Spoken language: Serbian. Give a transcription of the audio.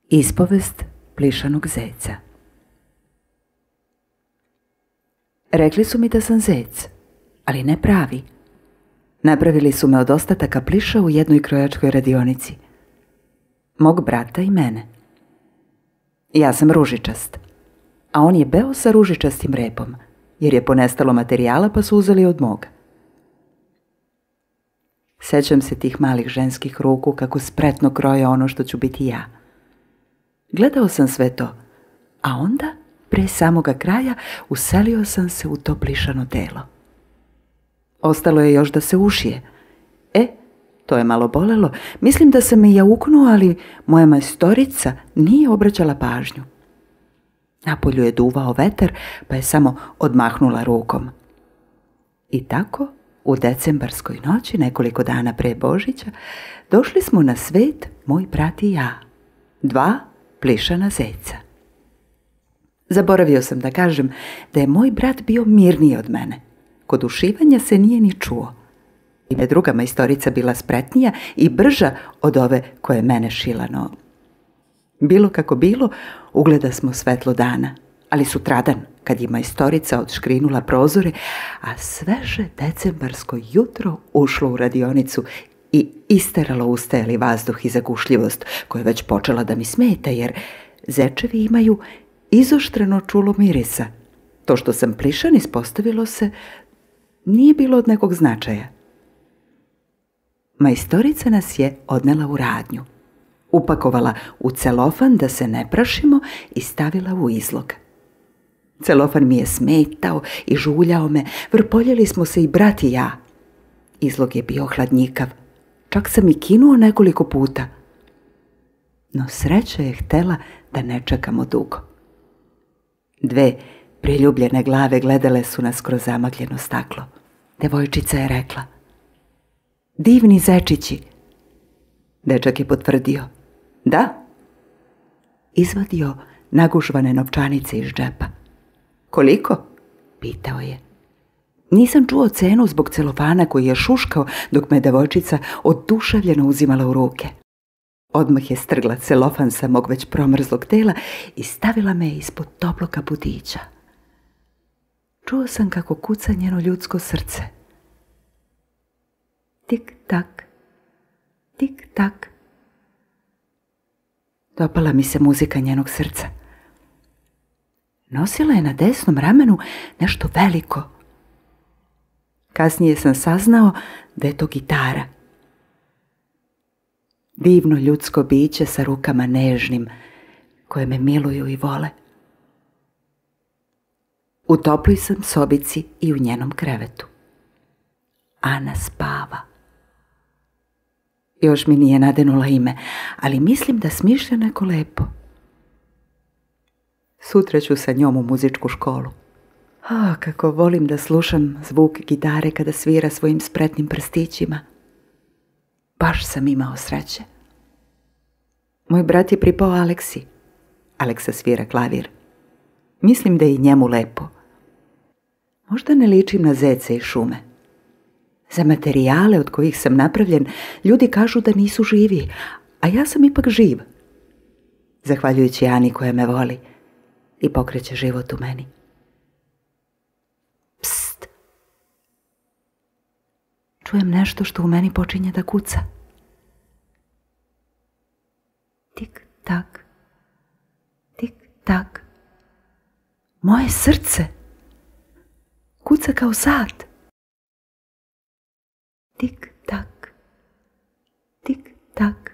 Ispovest plišanog zeca. Rekli su mi da sam zec, ali ne pravi. Napravili su me od ostataka pliša u jednoj krojačkoj radionici. Mog brata i mene. Ja sam ružičast, a on je beo sa ružičastim repom, jer je ponestalo materijala pa su uzeli od moga. Sećam se tih malih ženskih ruku kako spretno kroje ono što ću biti ja. Gledao sam sve to, a onda, pre samoga kraja, uselio sam se u to plišano telo. Ostalo je još da se ušije. To je malo bolelo. Mislim da sam me jauknuo, ali moja majstorica nije obraćala pažnju. Napolju je duvao vetar, pa je samo odmahnula rukom. I tako, u decembarskoj noći, nekoliko dana pre Božića, došli smo na svet, moj brat i ja. 2 plišana zeca. Zaboravio sam da kažem da je moj brat bio mirniji od mene. Kod ušivanja se nije ni čuo. I da je druga majstorica bila spretnija i brža od ove koje je mene šila, no bilo kako bilo, ugleda smo svetlo dana, ali sutradan, kad je majstorica odškrinula prozore, a sveže decembarsko jutro ušlo u radionicu i isteralo ustajali vazduh i zagušljivost, koja je već počela da mi smeta, jer zečevi imaju izoštreno čulo mirisa. To što sam plišan, ispostavilo se, nije bilo od nekog značaja. Majstorica nas je odnela u radnju, upakovala u celofan da se ne prašimo i stavila u izlog. Celofan mi je smetao i žuljao me, vrpoljili smo se i brat i ja. Izlog je bio hladnjikav, čak sam i kinuo nekoliko puta. No sreća je htela da ne čekamo dugo. 2 priljubljene glave gledale su nas kroz zamagljeno staklo. Devojčica je rekla: "Divni zečići." Dečak je potvrdio: "Da." Izvadio nagužvane novčanice iz džepa. "Koliko?" pitao je. Nisam čuo cenu zbog celofana koji je šuškao dok me devojčica oduševljeno uzimala u ruke. Odmah je strgla celofan sa mog već promrzlog tela i stavila me ispod toplog kaputića. Čuo sam kako kuca njeno ljudsko srce. Tik tak, tik tak. Dopala mi se muzika njenog srca. Nosila je na desnom ramenu nešto veliko. Kasnije sam saznao da je to gitara. Divno ljudsko biće sa rukama nežnim, koje me miluju i vole. U toploj sam sobici i u njenom krevetu. Ana spava. Još mi nije nadenula ime, ali mislim da smišlja neko lepo. Sutra ću sa njom u muzičku školu. Kako volim da slušam zvuk gitare kada svira svojim spretnim prstićima. Baš sam imao sreće. Moj brat je pripao Aleksi. Aleksa svira klavir. Mislim da je i njemu lepo. Možda ne ličim na zeca iz šume. Za materijale od kojih sam napravljen, ljudi kažu da nisu živi, a ja sam ipak živ. Zahvaljujući Ani koja me voli i pokreće život u meni. Pst! Čujem nešto što u meni počinje da kuca. Tik tak, tik tak. Moje srce kuca kao sat. Tik tak, tik tak.